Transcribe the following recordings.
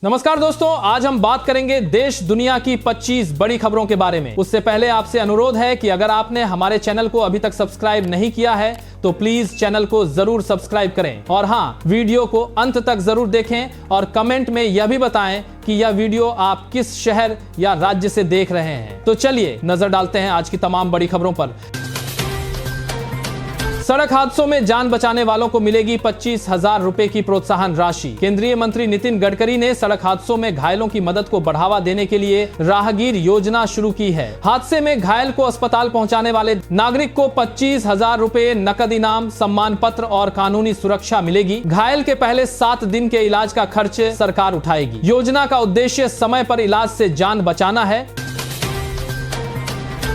नमस्कार दोस्तों, आज हम बात करेंगे देश दुनिया की 25 बड़ी खबरों के बारे में। उससे पहले आपसे अनुरोध है कि अगर आपने हमारे चैनल को अभी तक सब्सक्राइब नहीं किया है तो प्लीज चैनल को जरूर सब्सक्राइब करें और हाँ, वीडियो को अंत तक जरूर देखें और कमेंट में यह भी बताएं कि यह वीडियो आप किस शहर या राज्य से देख रहे हैं। तो चलिए नजर डालते हैं आज की तमाम बड़ी खबरों पर। सड़क हादसों में जान बचाने वालों को मिलेगी 25,000 रुपए की प्रोत्साहन राशि। केंद्रीय मंत्री नितिन गडकरी ने सड़क हादसों में घायलों की मदद को बढ़ावा देने के लिए राहगीर योजना शुरू की है। हादसे में घायल को अस्पताल पहुंचाने वाले नागरिक को 25,000 रुपए नकद इनाम, सम्मान पत्र और कानूनी सुरक्षा मिलेगी। घायल के पहले 7 दिन के इलाज का खर्च सरकार उठाएगी। योजना का उद्देश्य समय पर इलाज से जान बचाना है।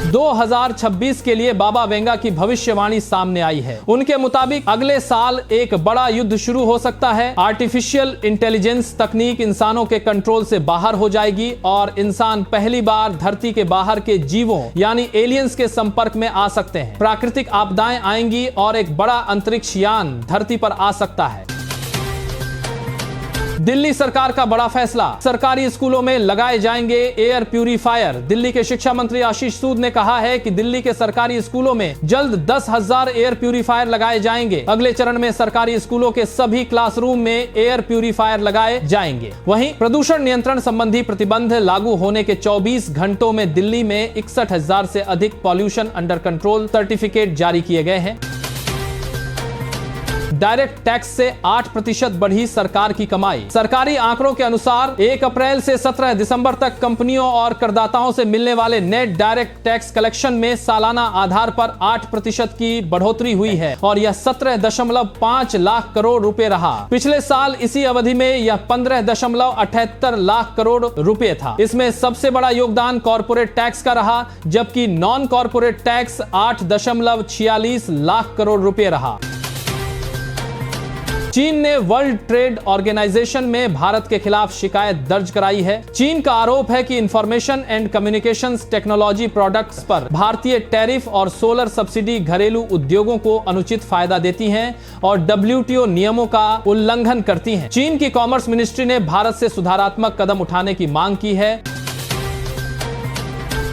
2026 के लिए बाबा वेंगा की भविष्यवाणी सामने आई है। उनके मुताबिक अगले साल एक बड़ा युद्ध शुरू हो सकता है। आर्टिफिशियल इंटेलिजेंस तकनीक इंसानों के कंट्रोल से बाहर हो जाएगी और इंसान पहली बार धरती के बाहर के जीवों यानी एलियंस के संपर्क में आ सकते हैं। प्राकृतिक आपदाएं आएंगी और एक बड़ा अंतरिक्ष यान धरती पर आ सकता है। दिल्ली सरकार का बड़ा फैसला, सरकारी स्कूलों में लगाए जाएंगे एयर प्यूरीफायर। दिल्ली के शिक्षा मंत्री आशीष सूद ने कहा है कि दिल्ली के सरकारी स्कूलों में जल्द 10,000 एयर प्यूरीफायर लगाए जाएंगे। अगले चरण में सरकारी स्कूलों के सभी क्लासरूम में एयर प्यूरीफायर लगाए जाएंगे। वहीं प्रदूषण नियंत्रण संबंधी प्रतिबंध लागू होने के 24 घंटों में दिल्ली में 61,000 से अधिक पॉल्यूशन अंडर कंट्रोल सर्टिफिकेट जारी किए गए हैं। डायरेक्ट टैक्स से 8% बढ़ी सरकार की कमाई। सरकारी आंकड़ों के अनुसार 1 अप्रैल से 17 दिसंबर तक कंपनियों और करदाताओं से मिलने वाले नेट डायरेक्ट टैक्स कलेक्शन में सालाना आधार पर 8% की बढ़ोतरी हुई है और यह 17.5 लाख करोड़ रुपए रहा। पिछले साल इसी अवधि में यह 15.78 लाख करोड़ रुपए था। इसमें सबसे बड़ा योगदान कॉर्पोरेट टैक्स का रहा, जबकि non corporate tax 8.46 lakh crore रुपए रहा। चीन ने वर्ल्ड ट्रेड ऑर्गेनाइजेशन में भारत के खिलाफ शिकायत दर्ज कराई है। चीन का आरोप है कि information and communications technology products पर भारतीय टैरिफ और सोलर सब्सिडी घरेलू उद्योगों को अनुचित फायदा देती हैं और WTO नियमों का उल्लंघन करती हैं। चीन की कॉमर्स मिनिस्ट्री ने भारत से सुधारात्मक कदम उठाने की मांग की है।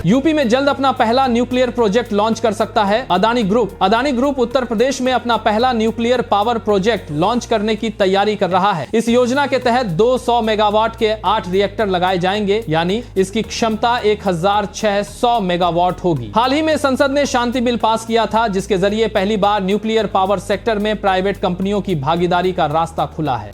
यूपी में जल्द अपना पहला न्यूक्लियर प्रोजेक्ट लॉन्च कर सकता है अदानी ग्रुप उत्तर प्रदेश में अपना पहला न्यूक्लियर पावर प्रोजेक्ट लॉन्च करने की तैयारी कर रहा है। इस योजना के तहत 200 मेगावाट के 8 रिएक्टर लगाए जाएंगे, यानी इसकी क्षमता 1600 मेगावाट होगी। हाल ही में संसद ने शांति बिल पास किया था, जिसके जरिए पहली बार न्यूक्लियर पावर सेक्टर में प्राइवेट कंपनियों की भागीदारी का रास्ता खुला है।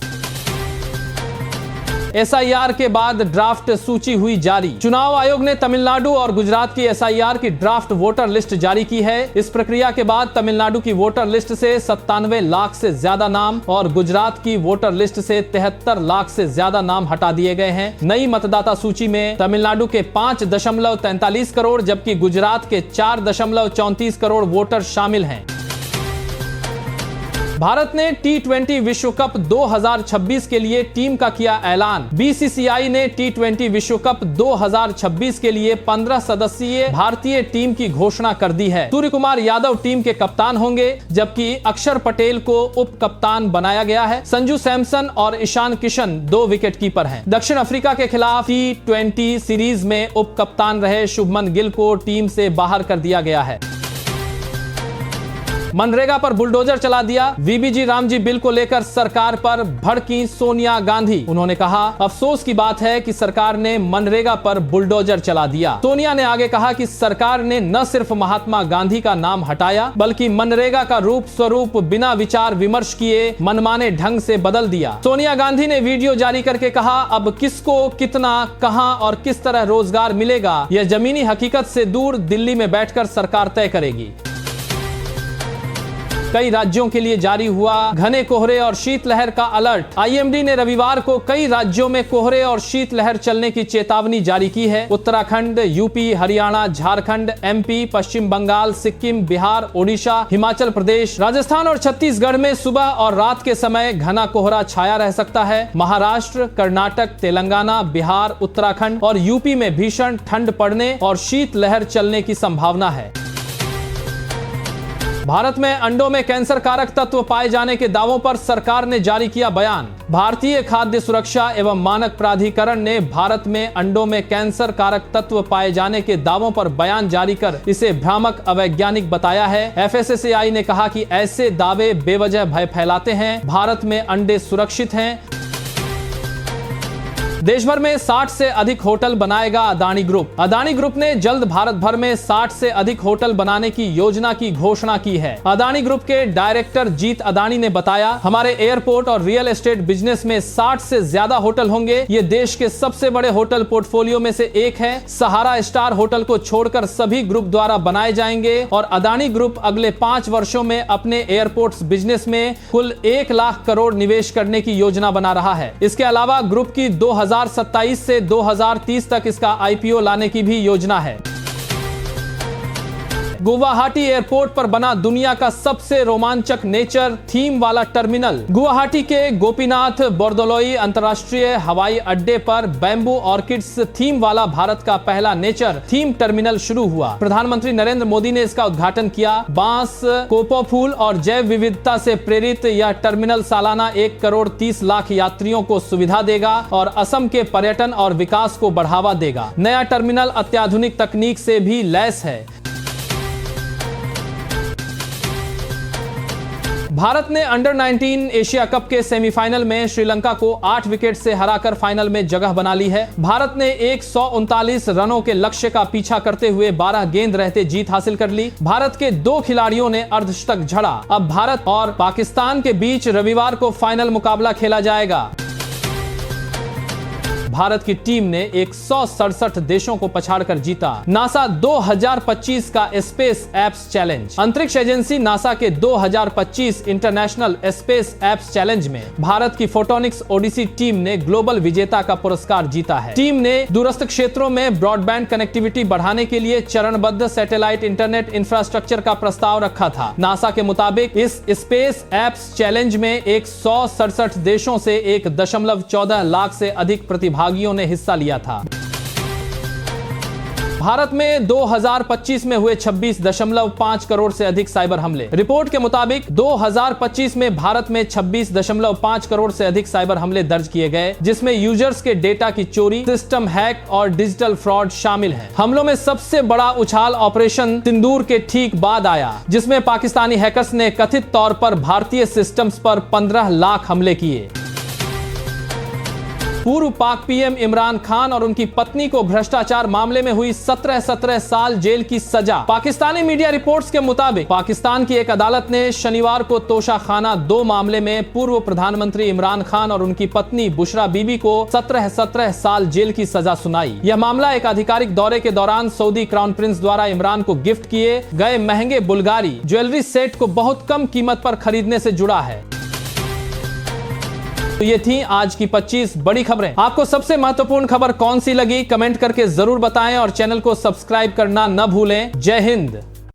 SIR के बाद ड्राफ्ट सूची हुई जारी। चुनाव आयोग ने तमिलनाडु और गुजरात की SIR की ड्राफ्ट वोटर लिस्ट जारी की है। इस प्रक्रिया के बाद तमिलनाडु की वोटर लिस्ट से 97 लाख से ज्यादा नाम और गुजरात की वोटर लिस्ट से 73 लाख से ज्यादा नाम हटा दिए गए हैं। नई मतदाता सूची में तमिलनाडु के 5.43 करोड़ जबकि गुजरात के 4.34 करोड़ वोटर शामिल हैं। भारत ने T20 विश्व कप 2026 के लिए टीम का किया ऐलान। BCCI ने T20 विश्व कप 2026 के लिए 15 सदस्यीय भारतीय टीम की घोषणा कर दी है। सूर्य कुमार यादव टीम के कप्तान होंगे, जबकि अक्षर पटेल को उप कप्तान बनाया गया है। संजू सैमसन और ईशान किशन 2 विकेट कीपर हैं। दक्षिण अफ्रीका के खिलाफ T20 सीरीज में उप कप्तान रहे शुभमन गिल को टीम से बाहर कर दिया गया है। मनरेगा पर बुलडोजर चला दिया। VBG रामजी बिल को लेकर सरकार पर भड़की सोनिया गांधी। उन्होंने कहा, अफसोस की बात है कि सरकार ने मनरेगा पर बुलडोजर चला दिया। सोनिया ने आगे कहा कि सरकार ने न सिर्फ महात्मा गांधी का नाम हटाया, बल्कि मनरेगा का रूप स्वरूप बिना विचार विमर्श किए मनमाने ढंग से बदल दिया। सोनिया गांधी ने वीडियो जारी करके कहा, अब किसको कितना, कहां और किस तरह रोजगार मिलेगा, यह जमीनी हकीकत से दूर दिल्ली में बैठकर सरकार तय करेगी। कई राज्यों के लिए जारी हुआ घने कोहरे और शीतलहर का अलर्ट। IMD ने रविवार को कई राज्यों में कोहरे और शीतलहर चलने की चेतावनी जारी की है। उत्तराखंड, यूपी, हरियाणा, झारखंड, MP, पश्चिम बंगाल, सिक्किम, बिहार, ओडिशा, हिमाचल प्रदेश, राजस्थान और छत्तीसगढ़ में सुबह और रात के समय घना कोहरा छाया रह सकता है। महाराष्ट्र, कर्नाटक, तेलंगाना, बिहार, उत्तराखंड और यूपी में भीषण ठंड पड़ने और शीतलहर चलने की संभावना है। भारत में अंडों में कैंसर कारक तत्व पाए जाने के दावों पर सरकार ने जारी किया बयान। भारतीय खाद्य सुरक्षा एवं मानक प्राधिकरण ने भारत में अंडों में कैंसर कारक तत्व पाए जाने के दावों पर बयान जारी कर इसे भ्रामक अवैज्ञानिक बताया है। FSSAI ने कहा कि ऐसे दावे बेवजह भय फैलाते हैं। भारत में अंडे सुरक्षित हैं। देश भर में 60 से अधिक होटल बनाएगा अदानी ग्रुप। अदानी ग्रुप ने जल्द भारत भर में 60 से अधिक होटल बनाने की योजना की घोषणा की है। अदानी ग्रुप के डायरेक्टर जीत अदानी ने बताया, हमारे एयरपोर्ट और रियल एस्टेट बिजनेस में 60 से ज्यादा होटल होंगे। ये देश के सबसे बड़े होटल पोर्टफोलियो में से एक है। सहारा स्टार होटल को छोड़कर सभी ग्रुप द्वारा बनाए जाएंगे और अदानी ग्रुप अगले 5 वर्षों में अपने एयरपोर्ट्स बिजनेस में कुल 1 लाख करोड़ निवेश करने की योजना बना रहा है। इसके अलावा ग्रुप की 2027 से 2030 तक इसका IPO लाने की भी योजना है। गुवाहाटी एयरपोर्ट पर बना दुनिया का सबसे रोमांचक नेचर थीम वाला टर्मिनल। गुवाहाटी के गोपीनाथ बोरदोलोई अंतर्राष्ट्रीय हवाई अड्डे पर बैम्बू ऑर्किड्स थीम वाला भारत का पहला नेचर थीम टर्मिनल शुरू हुआ। प्रधानमंत्री नरेंद्र मोदी ने इसका उद्घाटन किया। बांस, कोपो फूल और जैव विविधता से प्रेरित यह टर्मिनल सालाना 1 करोड़ 30 लाख यात्रियों को सुविधा देगा और असम के पर्यटन और विकास को बढ़ावा देगा। नया टर्मिनल अत्याधुनिक तकनीक से भी लैस है। भारत ने अंडर 19 एशिया कप के सेमीफाइनल में श्रीलंका को 8 विकेट से हराकर फाइनल में जगह बना ली है। भारत ने 139 रनों के लक्ष्य का पीछा करते हुए 12 गेंद रहते जीत हासिल कर ली। भारत के 2 खिलाड़ियों ने अर्धशतक झड़ा। अब भारत और पाकिस्तान के बीच रविवार को फाइनल मुकाबला खेला जाएगा। भारत की टीम ने 167 देशों को पछाड़कर जीता नासा 2025 का स्पेस एप्स चैलेंज। अंतरिक्ष एजेंसी नासा के 2025 इंटरनेशनल स्पेस एप्स चैलेंज में भारत की फोटोनिक्स ओडिसी टीम ने ग्लोबल विजेता का पुरस्कार जीता है। टीम ने दूरस्थ क्षेत्रों में ब्रॉडबैंड कनेक्टिविटी बढ़ाने के लिए चरणबद्ध सैटेलाइट इंटरनेट इंफ्रास्ट्रक्चर का प्रस्ताव रखा था। नासा के मुताबिक इस स्पेस एप्स चैलेंज में 167 देशों से 1.14 लाख से अधिक प्रतिभागियों ने हिस्सा लिया था। भारत में 2025 में हुए 26.5 करोड़ से अधिक साइबर हमले। रिपोर्ट के मुताबिक 2025 में भारत में 26.5 करोड़ से अधिक साइबर हमले दर्ज किए गए, जिसमें यूजर्स के डेटा की चोरी, सिस्टम हैक और डिजिटल फ्रॉड शामिल है। हमलों में सबसे बड़ा उछाल ऑपरेशन सिंदूर के ठीक बाद आया, जिसमें पाकिस्तानी हैकर्स ने कथित तौर पर भारतीय सिस्टम्स पर 15 लाख हमले किए। पूर्व पाक पीएम इमरान खान और उनकी पत्नी को भ्रष्टाचार मामले में हुई 17 साल जेल की सजा। पाकिस्तानी मीडिया रिपोर्ट्स के मुताबिक पाकिस्तान की एक अदालत ने शनिवार को तोशाखाना 2 मामले में पूर्व प्रधानमंत्री इमरान खान और उनकी पत्नी बुशरा बीबी को 17 साल जेल की सजा सुनाई। यह मामला एक आधिकारिक दौरे के दौरान सऊदी क्राउन प्रिंस द्वारा इमरान को गिफ्ट किए गए महंगे बुल्गारी ज्वेलरी सेट को बहुत कम कीमत पर खरीदने से जुड़ा है। तो ये थी आज की 25 बड़ी खबरें। आपको सबसे महत्वपूर्ण खबर कौन सी लगी कमेंट करके जरूर बताएं और चैनल को सब्सक्राइब करना न भूलें। जय हिंद।